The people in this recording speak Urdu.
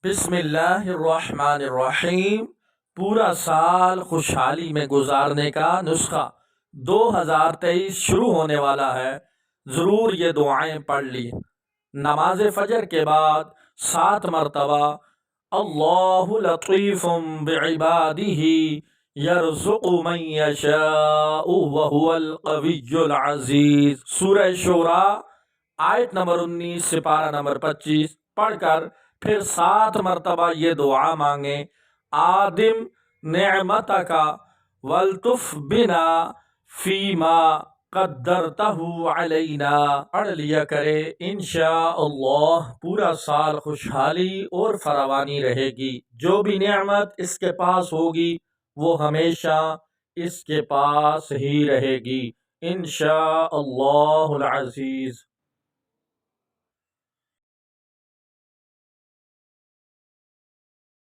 بسم اللہ الرحمن الرحیم۔ پورا سال خوشحالی میں گزارنے کا نسخہ 2023 شروع ہونے والا ہے۔ ضرور یہ دعائیں پڑھ لی۔ نماز فجر کے بعد 7 مرتبہ اللہ لطیف بعبادہ یرزق من یشاء وہو القوی العزیز، سورہ شعراء آیت نمبر 19 سپارہ نمبر 25 پڑھ کر پھر 7 مرتبہ یہ دعا مانگیں، آدم نعمتک والطف بنا فیما قدرتہ علینا، پڑھ لیا کرے۔ انشاءاللہ پورا سال خوشحالی اور فراوانی رہے گی۔ جو بھی نعمت اس کے پاس ہوگی وہ ہمیشہ اس کے پاس ہی رہے گی، انشاءاللہ العزیز۔